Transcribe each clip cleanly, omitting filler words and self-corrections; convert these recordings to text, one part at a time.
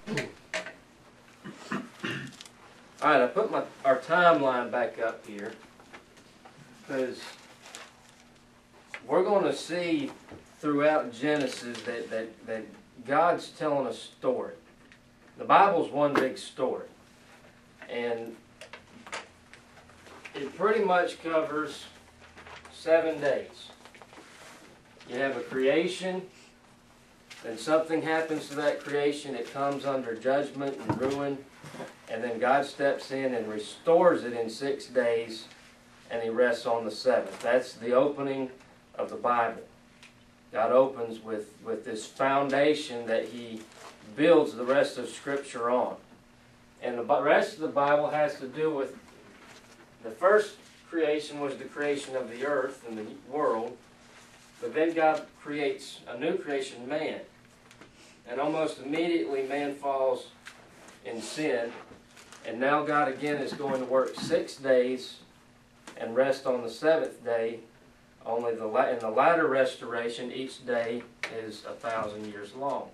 All right, I put our timeline back up here because we're going to see throughout Genesis that God's telling a story. The Bible's one big story, and it pretty much covers 7 days. You have a creation, then something happens to that creation, it comes under judgment and ruin, and then God steps in and restores it in 6 days, and He rests on the 7th. That's the opening of the Bible. God opens with this foundation that He builds the rest of Scripture on. And the rest of the Bible has to do with the first creation was the creation of the earth and the world, but then God creates a new creation, man. And almost immediately man falls in sin, and now God again is going to work 6 days and rest on the 7th day. Only in the latter restoration, each day is 1,000 years long.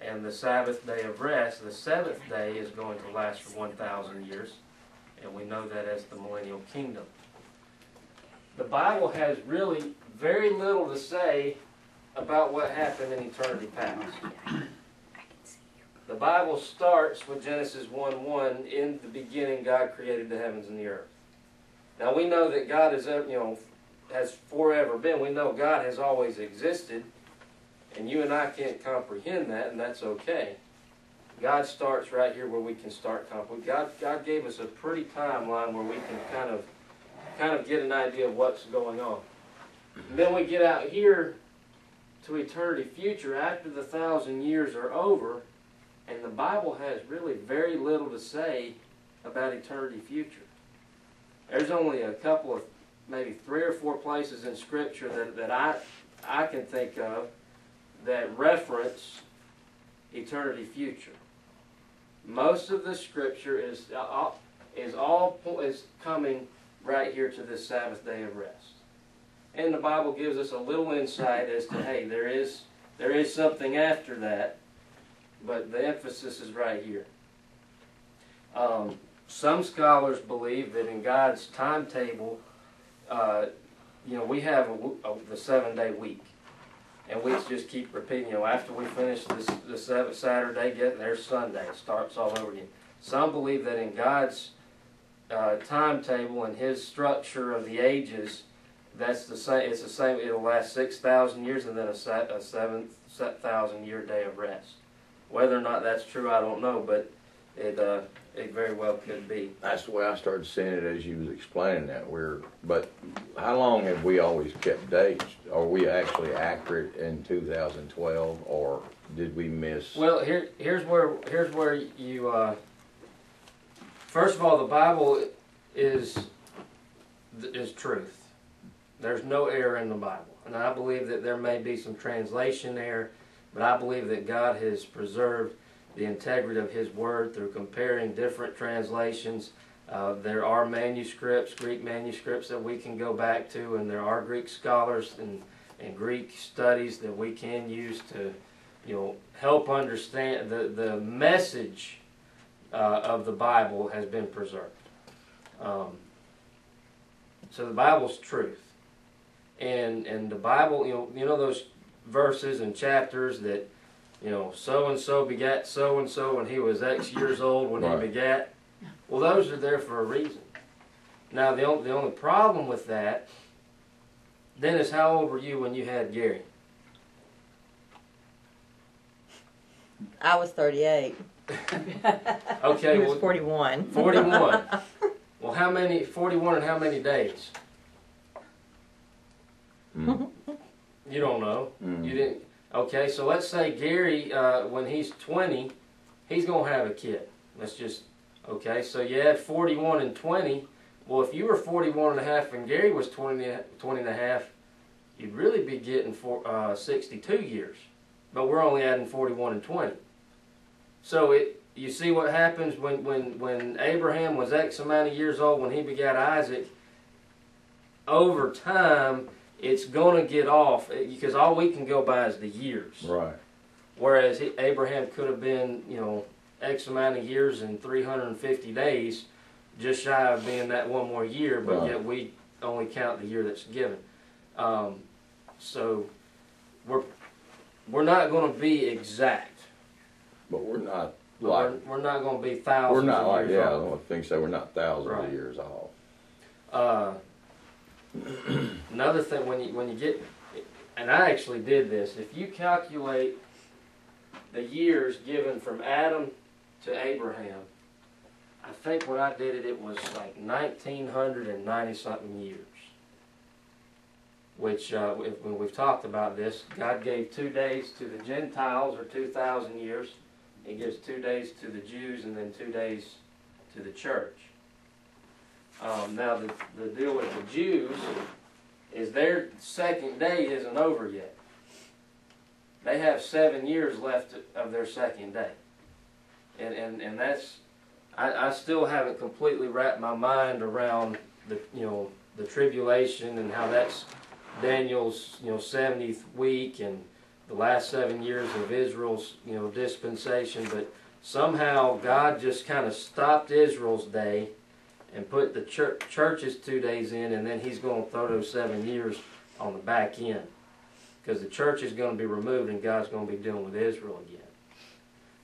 And the Sabbath day of rest, the 7th day, is going to last for 1,000 years. And we know that as the millennial kingdom. The Bible has really very little to say about what happened in eternity past. The Bible starts with Genesis 1:1. In the beginning, God created the heavens and the earth. Now we know that God is, has forever been. We know God has always existed, and you and I can't comprehend that, and that's okay. God starts right here where we can start comprehending. God gave us a pretty timeline where we can kind of get an idea of what's going on. And then we get out here to eternity future after the 1,000 years are over, and the Bible has really very little to say about eternity future. There's only a couple of, maybe 3 or 4 places in Scripture that I can think of that reference eternity future. Most of the Scripture is coming right here to this Sabbath day of rest. And the Bible gives us a little insight as to, hey, there is something after that, but the emphasis is right here. Some scholars believe that in God's timetable, we have the 7-day week. And we just keep repeating, after we finish the 7th Saturday, there's Sunday. It starts all over again. Some believe that in God's timetable and His structure of the ages, that's the same. It's the same. It'll last 6,000 years and then a 7,000-year day of rest. Whether or not that's true, I don't know, but it very well could be. That's the way I started seeing it as you was explaining that. But how long have we always kept dates? Are we actually accurate in 2012, or did we miss? Well, here's where you. First of all, the Bible is truth. There's no error in the Bible, and I believe that there may be some translation error, but I believe that God has preserved the integrity of His Word through comparing different translations. There are manuscripts, Greek manuscripts that we can go back to, and there are Greek scholars and Greek studies that we can use to, help understand the message of the Bible has been preserved. So the Bible's truth, and the Bible, you know those verses and chapters that. So-and-so begat so-and-so when he was X years old when he begat. Well, those are there for a reason. Now, the only problem with that, Dennis, how old were you when you had Gary? I was 38. Okay. He was 41. 41. Well, 41 and how many days? You don't know. You didn't. Okay, so let's say Gary, when he's 20, he's going to have a kid. Okay, so you add 41 and 20. Well, if you were 41 and a half and Gary was 20 and a half, you'd really be getting 62 years. But we're only adding 41 and 20. So you see what happens when Abraham was X amount of years old when he begat Isaac. Over time, it's going to get off because all we can go by is the years. Right. Whereas Abraham could have been, you know, X amount of years and 350 days, just shy of being that one more year, but Right. yet we only count the year that's given. So we're not going to be exact. But we're not like, We're not going to be thousands. we're not of like, years yeah, I off. was going to say we're not thousands Right. of years off. Another thing, when you get, and I actually did this, if you calculate the years given from Adam to Abraham, I think when I did it, it was like 1990 something years. Which, when we've talked about this, God gave 2 days to the Gentiles, or 2,000 years. He gives 2 days to the Jews, and then 2 days to the church. Now, the deal with the Jews is their second day isn't over yet. They have 7 years left of their second day. And that's, I still haven't completely wrapped my mind around the, you know, the tribulation and how that's Daniel's, you know, 70th week and the last 7 years of Israel's, you know, dispensation. But somehow God just kind of stopped Israel's day and put the church's 2 days in, and then he's going to throw those 7 years on the back end. Because the church is going to be removed and God's going to be dealing with Israel again.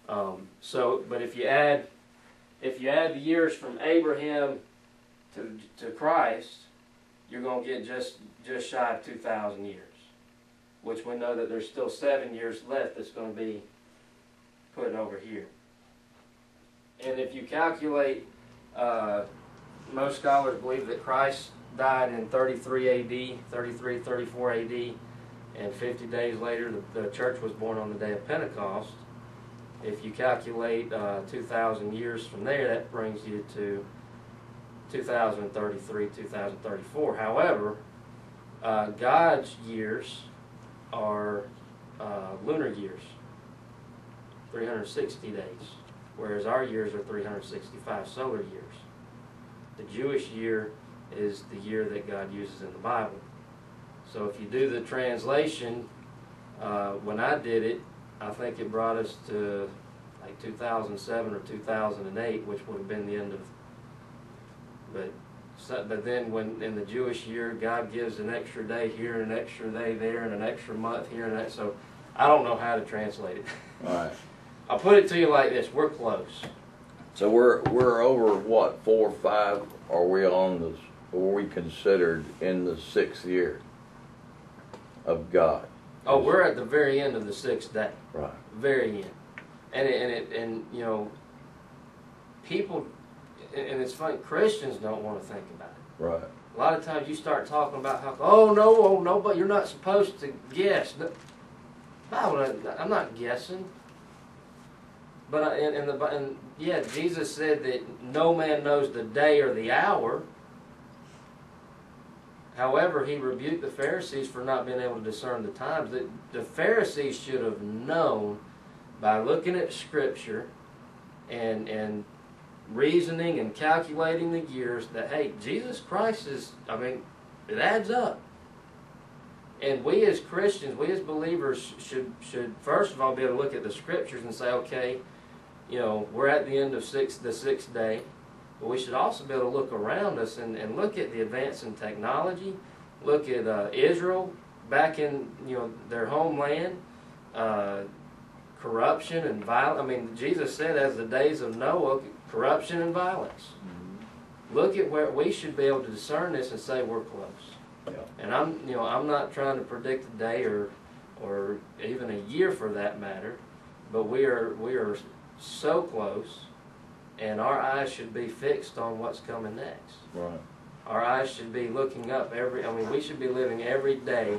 But if you add the years from Abraham to Christ, you're going to get just shy of 2,000 years. Which we know that there's still 7 years left that's going to be put over here. And if you calculate, most scholars believe that Christ died in 33 AD, 33, 34 AD, and 50 days later the church was born on the day of Pentecost. If you calculate 2,000 years from there, that brings you to 2033, 2034. However, God's years are lunar years, 360 days, whereas our years are 365 solar years. The Jewish year is the year that God uses in the Bible. So if you do the translation, when I did it, I think it brought us to like 2007 or 2008, which would have been the end of. But then when in the Jewish year, God gives an extra day here, and an extra day there, and an extra month here, and that. So I don't know how to translate it. All right. I'll put it to you like this: we're close. So we're over what, 4 or 5? Are we on the? Are we considered in the 6th year of God? Oh, we're at the very end of the 6th day. Right. Very end. And you know, people, and it's funny, Christians don't want to think about it. Right. A lot of times you start talking about how, oh no, but you're not supposed to guess. Bible, I'm not guessing. But and yeah, Jesus said that no man knows the day or the hour. However, he rebuked the Pharisees for not being able to discern the times. The Pharisees should have known by looking at Scripture and reasoning and calculating the years that, hey, Jesus Christ is, I mean, it adds up. And we as Christians, we as believers should first of all be able to look at the Scriptures and say, okay, you know, we're at the end of the 6th day. But we should also be able to look around us and look at the advance in technology, look at Israel back in, you know, their homeland, corruption and violence. I mean, Jesus said, as the days of Noah, corruption and violence. Mm-hmm. Look at where we should be able to discern this and say we're close. Yeah. And I'm not trying to predict a day or even a year for that matter, but we are so close. And our eyes should be fixed on what's coming next. Right. Our eyes should be looking up we should be living every day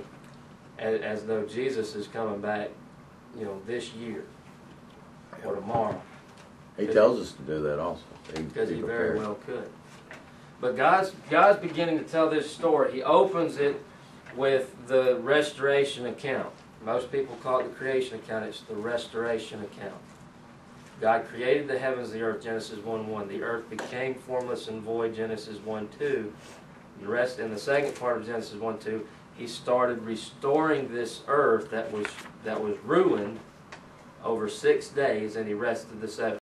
as though Jesus is coming back, you know, this year or tomorrow. He tells us to do that also. Because he very well could. But God's beginning to tell this story. He opens it with the restoration account. Most people call it the creation account. It's the restoration account. God created the heavens, the earth, Genesis 1:1. The earth became formless and void, Genesis 1:2. The rest, in the second part of Genesis 1:2, he started restoring this earth that was ruined over 6 days, and he rested the 7th.